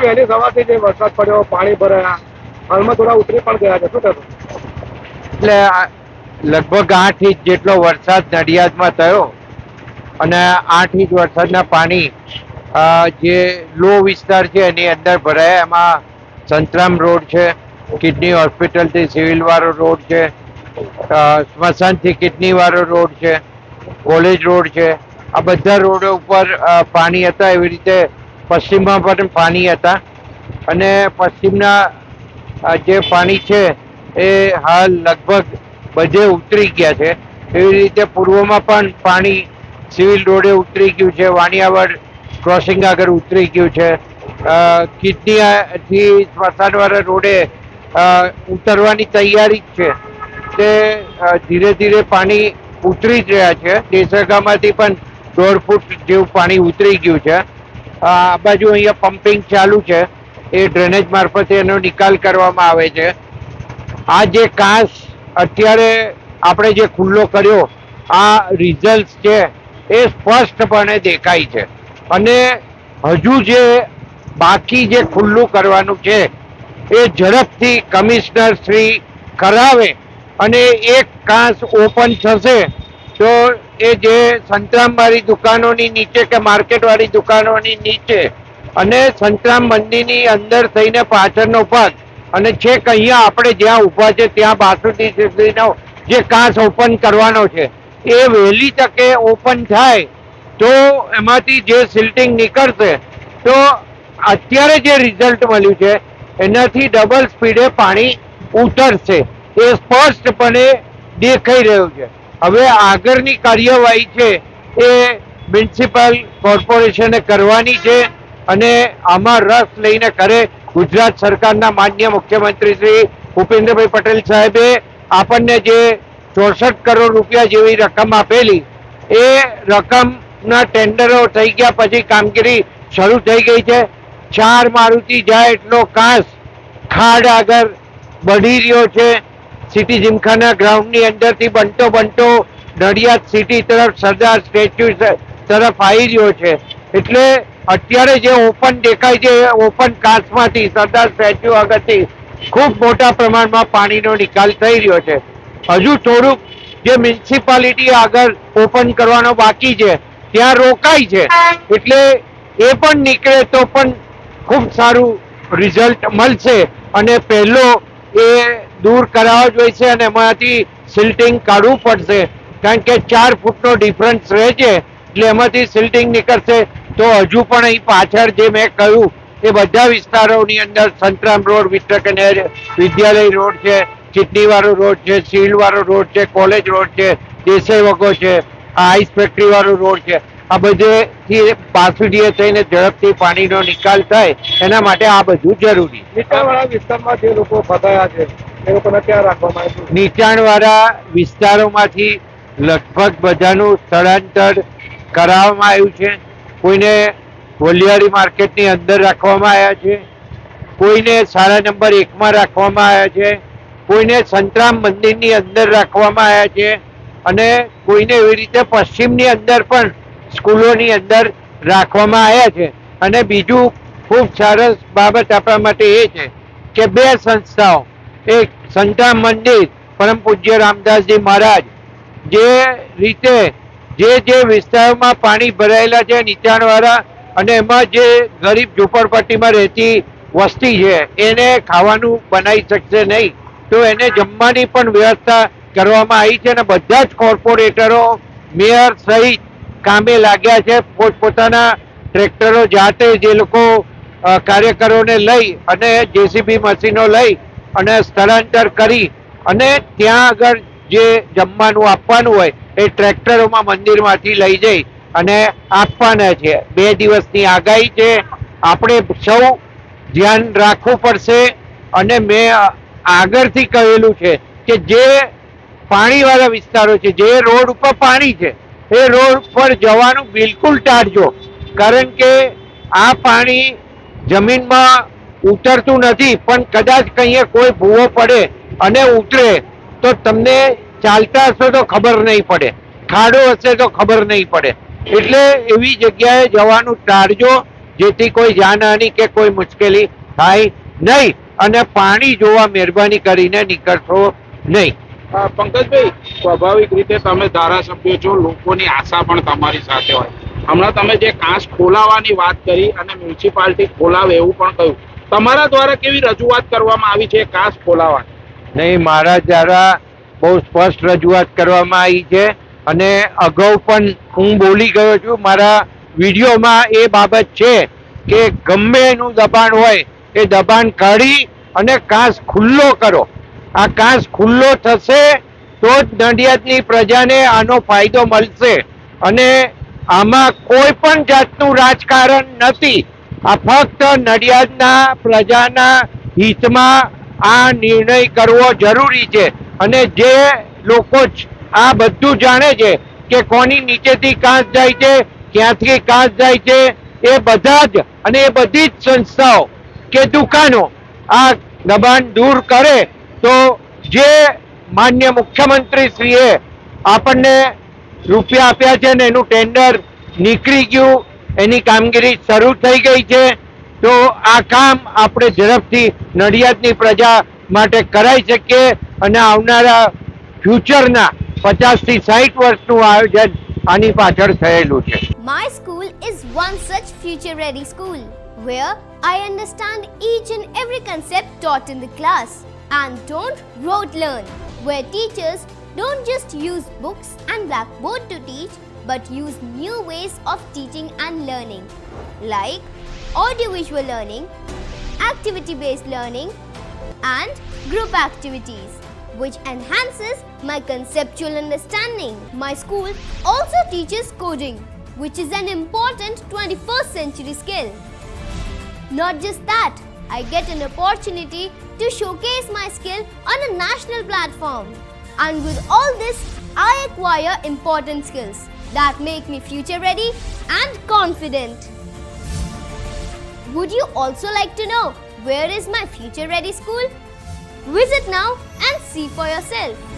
વહેલી સવારથી જે વરસાદ પડ્યો, પાણી ભરાયા, હાલમાં થોડા ઉતરી પણ ગયા છે, શું થતું? એટલે લગભગ 8 ઇંચ જેટલો વરસાદ નડિયાદમાં થયો અને 8 ઇંચ વરસાદના પાણી જે લો વિસ્તાર છે એની અંદર ભરાયા. એમાં સંતરામ રોડ છે, કિડની હોસ્પિટલથી સિવિલ વાળો રોડ છે, સ્મશાનથી કિડની વાળો રોડ છે, કોલેજ રોડ છે. આ બધા રોડો ઉપર પાણી હતા. એવી રીતે પશ્ચિમમાં પણ પાણી હતા અને પશ્ચિમના જે પાણી છે એ હાલ લગભગ બધે ઉતરી ગયા છે. એવી રીતે પૂર્વમાં પણ પાણી સિવિલ રોડે ઉતરી ગયું છે, વાણિયાવાડ ક્રોસિંગ આગળ ઉતરી ગયું છે, કિડનીથી સ્મશાનવાળા રોડે ઉતરવાની તૈયારી જ છે. તે ધીરે ધીરે પાણી ઉતરી જ રહ્યા છે. દેસરગામમાંથી પણ 1.5 ફૂટ જેવું પાણી ઉતરી ગયું છે. આ બાજુ અહીંયા પમ્પિંગ ચાલુ છે, એ ડ્રેનેજ મારફતે એનો નિકાલ કરવામાં આવે છે. આ જે કાંસ અત્યારે આપણે જે ખુલ્લો કર્યો, આ રિઝલ્ટ છે એ સ્પષ્ટપણે દેખાય છે. અને હજુ જે બાકી જે ખુલ્લું કરવાનું છે એ ઝડપથી કમિશનર શ્રી કરાવે અને એક કાંસ ઓપન થશે તો એ જે સંતરામવાળી દુકાનોની નીચે કે માર્કેટવાળી દુકાનોની નીચે અને સંતરામ મંદિરની અંદર થઈને પાછળનો ભાગ અને છેક અહીંયા આપણે જ્યાં ઊભા છે ત્યાં બાસુદી સુધીનો જે કાંસ ઓપન કરવાનો છે એ વહેલી તકે ઓપન થાય તો એમાંથી જે સિલ્ટિંગ નીકળશે તો અત્યારે જે રિઝલ્ટ મળ્યું છે એનાથી ડબલ સ્પીડે પાણી ઉતરશે. એ સ્પષ્ટપણે દેખાઈ રહ્યું છે. હવે આગળની કાર્યવાહી છે એ મ્યુનિસિપલ કોર્પોરેશને કરવાની છે અને આમાં રસ લઈને કરે. ગુજરાત સરકારના માન્ય મુખ્યમંત્રી શ્રી ભૂપેન્દ્રભાઈ પટેલ સાહેબે આપણને જે 64 કરોડ રૂપિયા જેવી રકમ આપેલી, એ રકમના ટેન્ડરો થઈ ગયા પછી કામગીરી શરૂ થઈ ગઈ છે. 4 મારુતિ જાય એટલો કાંસ ખાડ આગળ બળી રહ્યો છે. સિટી જીમખાના ગ્રાઉન્ડની અંદરથી બનતો નડિયાદ સિટી તરફ સરદાર સ્ટેચ્યુ તરફ આવી રહ્યો છે. એટલે અત્યારે જે ઓપન દેખાય છે એ ઓપન કાંસમાંથી સરદાર સ્ટેચ્યુ આગળથી ખૂબ મોટા પ્રમાણમાં પાણીનો નિકાલ થઈ રહ્યો છે. હજુ થોડુંક જે મ્યુનિસિપાલિટી આગળ ઓપન કરવાનો બાકી છે ત્યાં રોકાય છે, એટલે એ પણ નીકળે તો પણ ખૂબ સારું રિઝલ્ટ મળશે. અને પહેલો એ દૂર કરાવવા જોઈશે અને એમાંથી સિલ્ટિંગ કાઢવું પડશે, કારણ કે 4 ફૂટનો ડિફરન્સ રહે છે. એટલે એમાંથી સિલ્ટિંગ નીકળશે તો હજુ પણ અહીં પાછળ જે મેં કહ્યું એ બધા વિસ્તારોની અંદર સંતરામ રોડ, વિદ્યાલય રોડ છે, કિડનીવાળો રોડ છે, સિવિલવાળો રોડ છે, કોલેજ રોડ છે, દેસાઈ વગો છે, આ આઈસ ફેક્ટરીવાળો રોડ છે, આ બધેથી બાસુડીએ થઈને ઝડપથી પાણીનો નિકાલ થાય એના માટે આ બધું જરૂરી. નીચાણવાળા વિસ્તારમાં જે લોકો ફસાયા છે એ લોકોને ક્યાં રાખવામાં આવ્યું? નીચાણવાળા વિસ્તારોમાંથી લગભગ બધાનું સ્થળાંતર કરાવવામાં આવ્યું છે. કોઈને વલિયાળી માર્કેટની અંદર રાખવામાં આવ્યા છે, કોઈને શાળા નંબર 1માં રાખવામાં આવ્યા છે, કોઈને સંતરામ મંદિરની અંદર રાખવામાં આવ્યા છે અને કોઈને એવી રીતે પશ્ચિમની અંદર પણ સ્કૂલોની અંદર રાખવામાં આવ્યા છે. અને બીજું ખૂબ સરસ બાબત આપણા માટે એ છે કે 2 સંસ્થાઓ, એક સંતરામ મંદિર પરમ પૂજ્ય રામદાસજી મહારાજ જે રીતે જે વિસ્તારોમાં પાણી ભરાયેલા છે નીચાણવાળા અને એમાં જે ગરીબ ઝૂંપડપટ્ટીમાં રહેતી વસ્તી છે એને ખાવાનું બનાવી શકશે નહીં, તો એને જમવાની પણ વ્યવસ્થા કરવામાં આવી છે. અને બધા જ કોર્પોરેટરો, મેયર સહિત કામે લાગ્યા છે. પોતપોતાના ટ્રેક્ટરો જાતે જે લોકો કાર્યકરોને લઈ અને જેસીબી મશીનો લઈ અને સ્થળાંતર કરી અને ત્યાં આગળ જે જમવાનું આપવાનું હોય એ ટ્રેક્ટરોમાં મંદિરમાંથી લઈ જઈ અને આપવાના છે. 2 દિવસની આગાહી છે. આપણે સૌ ધ્યાન રાખવું પડશે. અને મેં આગળથી કહેલું છે કે જે પાણીવાળા વિસ્તારો છે, જે રોડ ઉપર પાણી છે એ રોડ પર જવાનું બિલકુલ ટાળજો, કારણ કે આ પાણી જમીનમાં ઉતરતું નથી, પણ કદાચ કંઈ કોઈ ભૂવો પડે અને ઉતરે તો તમને ચાલતા હશો તો ખબર નહીં પડે, ખાડો હશે તો ખબર નહીં પડે. એટલે એવી જગ્યાએ જવાનું ટાળજો જેથી કોઈ જાનહાનિ કે કોઈ મુશ્કેલી થાય નહીં. અને પાણી જોવા મહેરબાની કરીને નીકળશો નહીં. પંકજભાઈ, સ્વાભાવિક રીતે તમે ધારાસભ્ય છો, લોકોની આશા પણ તમારી સાથે હોય. હમણાં તમે જે કાંસ ખોલાવાની વાત કરી અને મ્યુનિસિપાલિટી ખોલાવે એવું પણ કહ્યું, તમારા દ્વારા કેવી રજૂઆત કરવામાં આવી છે કાંસ ખોલાવાની? નહીં, મારા દ્વારા બહુ સ્પષ્ટ રજૂઆત કરવામાં આવી છે અને અગાઉ પણ હું બોલી ગયો છું. મારા વિડીયોમાં એ બાબત છે કે ગમે એનું દબાણ હોય એ દબાણ કાઢી અને કાંસ ખુલ્લો કરો. આ કાંસ ખુલ્લો થશે તો જ નડિયાદની પ્રજાને આનો ફાયદો મળશે. અને આમાં કોઈ પણ જાતનું રાજકારણ નથી. આ ફક્ત નડિયાદના પ્રજાના હિતમાં આ નિર્ણય કરવો જરૂરી છે. અને જે લોકો આ બધું જાણે છે કે કોની નીચેથી કાંસ જાય છે, ક્યાંથી કાંસ જાય છે, એ બધા જ અને એ બધી જ સંસ્થાઓ કે દુકાનો આ દબાણ દૂર કરે તો જે માન્ય મુખ્યમંત્રી શ્રીએ આપણને રૂપિયા આપ્યા છે ને એનું ટેન્ડર નીકળી ગયું, એની કામગીરી શરૂ થઈ ગઈ છે. તો આ કામ આપણે ઝડપથી નડિયાદની પ્રજા માટે કરાઈ શકીએ અને આવનારા ફ્યુચરના 50 થી 60 વર્ષનું આયોજન આની પાછળ થયેલું છે. My school is one such future-ready school where I understand each and every concept taught in the class and don't rote learn, where teachers don't just use books and blackboard to teach but use new ways of teaching and learning like audiovisual learning, activity-based learning and group activities which enhances my conceptual understanding. My school also teaches coding, which is an important 21st century skill. Not just that, I get an opportunity to showcase my skill on a national platform. And with all this, I acquire important skills that make me future ready and confident. Would you also like to know where is my future ready school? Visit now and see for yourself.